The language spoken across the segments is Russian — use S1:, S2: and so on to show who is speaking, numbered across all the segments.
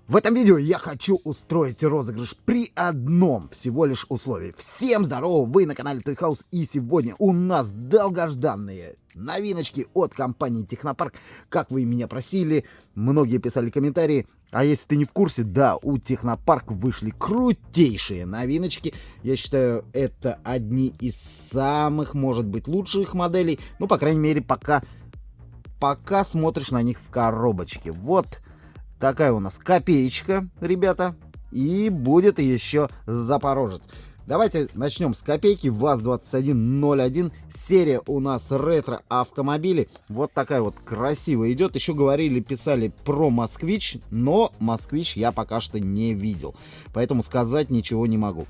S1: В этом видео я хочу устроить розыгрыш при одном всего лишь условии. Всем здорово, вы на канале Toy House, и сегодня у нас долгожданные новиночки от компании Технопарк. Как вы меня просили, многие писали комментарии. А если ты не в курсе, да, у Технопарк вышли крутейшие новиночки. Я считаю, это одни из самых, может быть, лучших моделей. Ну, по крайней мере, пока смотришь на них в коробочке. Вот такая у нас копеечка, ребята. И будет еще Запорожец. Давайте начнем с копейки. ВАЗ-2101. Серия у нас ретро-автомобили. Вот такая вот красивая идет. Еще говорили, писали про Москвич. Но Москвич я пока что не видел. Поэтому сказать ничего не могу.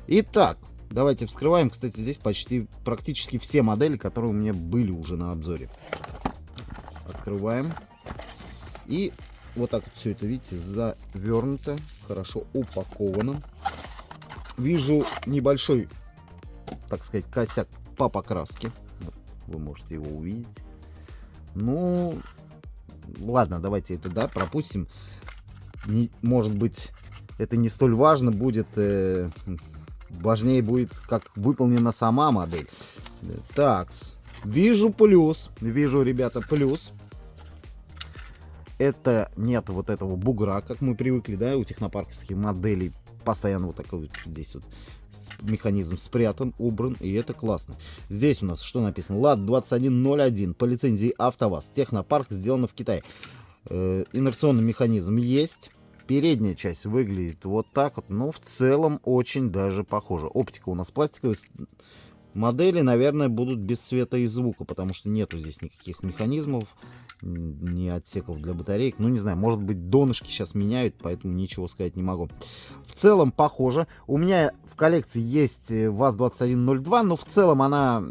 S1: Итак, давайте вскрываем. Кстати, здесь практически все модели, которые у меня были уже на обзоре. Открываем. И вот так вот все это, видите, завернуто, хорошо упаковано. Вижу небольшой, так сказать, косяк по покраске. Вы можете его увидеть. Ну, ладно, давайте это, да, пропустим. Может быть, это не столь важно будет. Важнее будет, как выполнена сама модель. Так, вижу плюс. Вижу, ребята, плюс. Это нет вот этого бугра, как мы привыкли, да, у технопарковских моделей. Постоянно вот такой вот здесь вот механизм спрятан, убран, и это классно. Здесь у нас что написано? ЛАД-2101 по лицензии АвтоВАЗ. Технопарк, сделано в Китае. Инерционный механизм есть. Передняя часть выглядит вот так вот, но в целом очень даже похоже. Оптика у нас пластиковая. Модели, наверное, будут без света и звука, потому что нету здесь никаких механизмов, ни отсеков для батареек. Ну, не знаю, может быть, донышки сейчас меняют, поэтому ничего сказать не могу. В целом похоже. У меня в коллекции есть ВАЗ-2102, но в целом она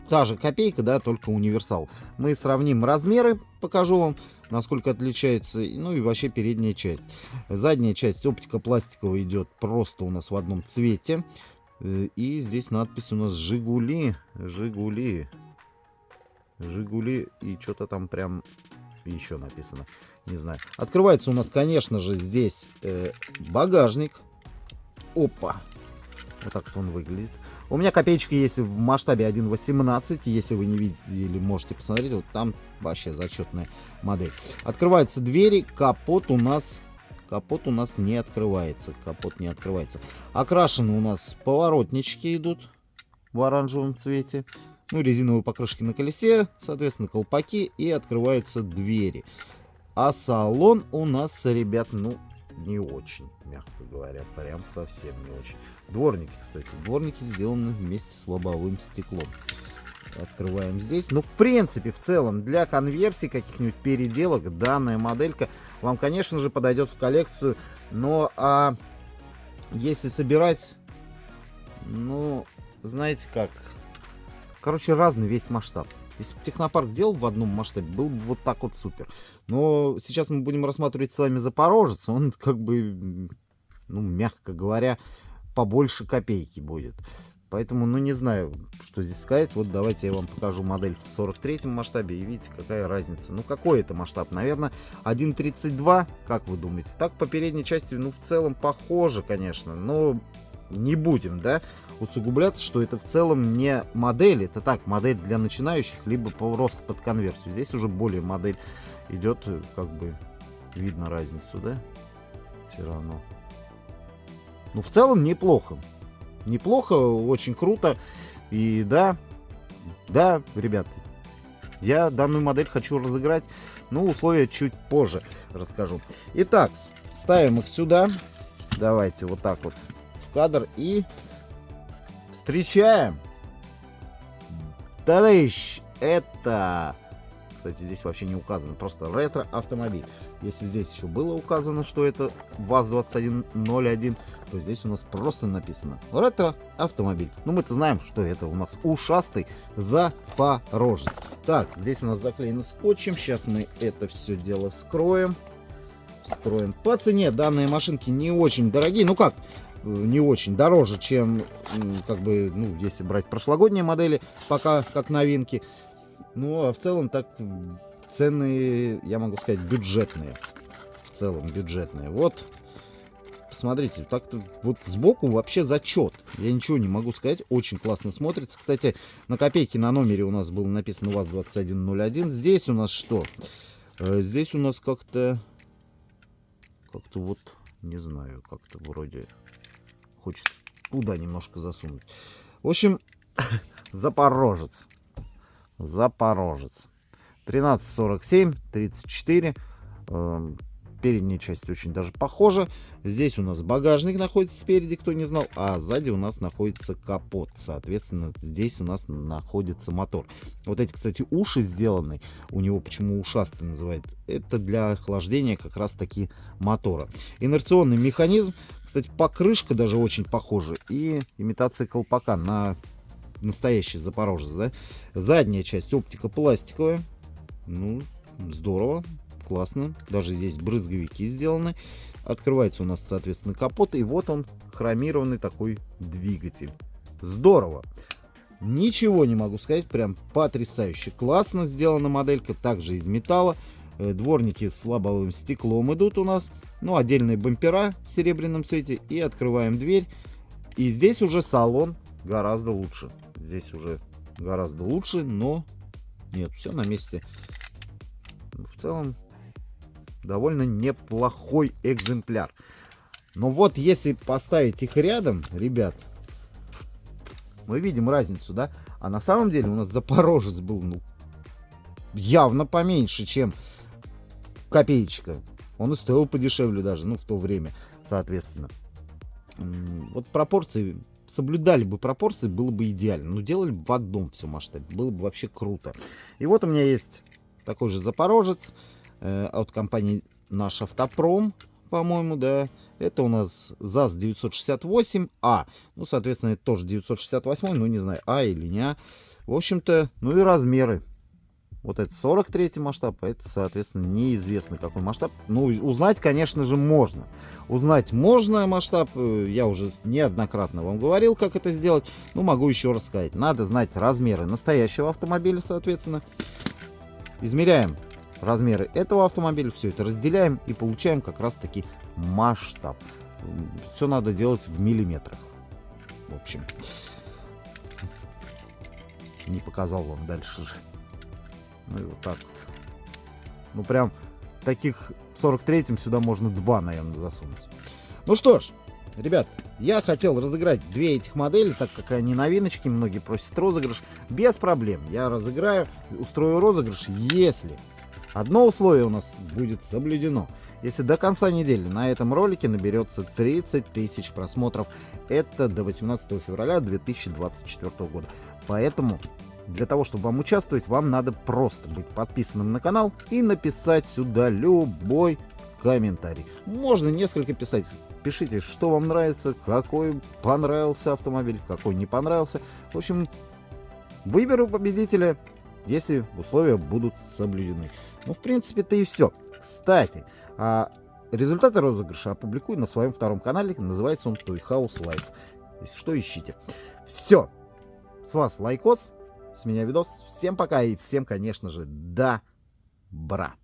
S1: та же копейка, да, только универсал. Мы сравним размеры, покажу вам, насколько отличаются, ну и вообще передняя часть. Задняя часть, оптика пластиковая, идет просто у нас в одном цвете. И здесь надпись у нас Жигули. Жигули, и что-то там прям еще написано. Не знаю. Открывается у нас, конечно же, здесь багажник. Опа. Вот так вот он выглядит. У меня копеечка есть в масштабе 1.18. Если вы не видели, можете посмотреть. Вот там вообще зачетная модель. Открываются двери. Капот у нас не открывается. Капот не открывается. Окрашены у нас поворотнички идут в оранжевом цвете. Ну, резиновые покрышки на колесе, соответственно, колпаки, и открываются двери. А салон у нас, ребят, ну, не очень, мягко говоря, прям совсем не очень. Дворники, кстати, дворники сделаны вместе с лобовым стеклом. Открываем здесь. Ну, в принципе, в целом, для конверсии каких-нибудь переделок данная моделька вам, конечно же, подойдет в коллекцию. Но, если собирать, ну, знаете как... Короче, разный весь масштаб. Если бы Технопарк делал в одном масштабе, был бы вот так вот супер. Но сейчас мы будем рассматривать с вами Запорожец. Он как бы, ну, мягко говоря, побольше копейки будет. Поэтому, ну, не знаю, что здесь сказать. Вот давайте я вам покажу модель в 43-м масштабе. И видите, какая разница. Ну, какой это масштаб? Наверное, 1.32, как вы думаете? Так, по передней части, ну, в целом похоже, конечно. Но не будем, да, усугубляться, что это в целом не модель. Это так, модель для начинающих, либо просто под конверсию. Здесь уже более модель идет, как бы видно разницу, да? Все равно. Ну, в целом неплохо. Неплохо, очень круто. И да, ребят, я данную модель хочу разыграть. Но условия чуть позже расскажу. Итак, ставим их сюда. Давайте вот так вот в кадр и встречаем. Товарищ, это... Кстати, здесь вообще не указано, просто ретро-автомобиль. Если здесь еще было указано, что это ВАЗ-2101, то здесь у нас просто написано ретро-автомобиль. Ну, мы-то знаем, что это у нас ушастый Запорожец. Так, здесь у нас заклеено скотчем. Сейчас мы это все дело вскроем. По цене данные машинки не очень дорогие. Ну как, не очень дороже, чем, как бы, ну, если брать прошлогодние модели, пока как новинки. Ну, а в целом так цены, я могу сказать, бюджетные. целом бюджетная. Вот, посмотрите, так-то вот сбоку вообще зачет. Я ничего не могу сказать, очень классно смотрится. Кстати, на копейке на номере у нас было написано УАЗ-2101. Здесь у нас что? Здесь у нас как-то вот, не знаю, как-то вроде хочется туда немножко засунуть. В общем, Запорожец. Запорожец. 1347, 34. Передняя часть очень даже похожа. Здесь у нас багажник находится спереди, кто не знал. А сзади у нас находится капот. Соответственно, здесь у нас находится мотор. Вот эти, кстати, уши сделаны. У него почему ушастый называют? Это для охлаждения как раз таки мотора. Инерционный механизм. Кстати, покрышка даже очень похожа. И имитация колпака на настоящий Запорожец. Да? Задняя часть оптика пластиковая. Ну, здорово. Классно. Даже здесь брызговики сделаны. Открывается у нас, соответственно, капот. И вот он, хромированный такой двигатель. Здорово. Ничего не могу сказать. Прям потрясающе. Классно сделана моделька. Также из металла. Дворники с лобовым стеклом идут у нас. Ну, отдельные бампера в серебряном цвете. И открываем дверь. И здесь уже салон гораздо лучше. Здесь уже гораздо лучше, но нет, все на месте. В целом довольно неплохой экземпляр. Но вот если поставить их рядом, ребят, мы видим разницу, да? А на самом деле у нас Запорожец был, ну, явно поменьше, чем копеечка. Он и стоил подешевле даже, ну, в то время, соответственно. Вот пропорции, соблюдали бы пропорции, было бы идеально. Но делали бы в одном все масштабе, было бы вообще круто. И вот у меня есть такой же Запорожец от компании Наш Автопром, по-моему, да. Это у нас ЗАЗ-968А. Ну, соответственно, это тоже 968, ну, не знаю, А или не А. В общем-то, ну и размеры. Вот это 43 масштаб, а это, соответственно, неизвестно какой масштаб. Ну, узнать, конечно же, можно. Узнать можно масштаб. Я уже неоднократно вам говорил, как это сделать. Ну, могу еще раз сказать. Надо знать размеры настоящего автомобиля, соответственно. Измеряем размеры этого автомобиля, все это разделяем и получаем как раз таки масштаб. Все надо делать в миллиметрах. В общем, не показал вам дальше же. Ну и вот так вот. Ну прям таких 43-м сюда можно 2, наверное, засунуть. Ну что ж, ребят, я хотел разыграть 2 этих модели, так как они новиночки, многие просят розыгрыш. Без проблем, я разыграю, устрою розыгрыш, если одно условие у нас будет соблюдено. Если до конца недели на этом ролике наберется 30 тысяч просмотров. Это до 18 февраля 2024 года. Поэтому для того, чтобы вам участвовать, вам надо просто быть подписанным на канал и написать сюда любой комментарий. Можно несколько писать. Пишите, что вам нравится, какой понравился автомобиль, какой не понравился. В общем, выберу победителя, если условия будут соблюдены. Ну, в принципе-то и все. Кстати, результаты розыгрыша опубликую на своем втором канале. Называется он Toy House Life. Если что, ищите. Все. С вас Лайкоц. С меня видос. Всем пока и всем, конечно же, добра.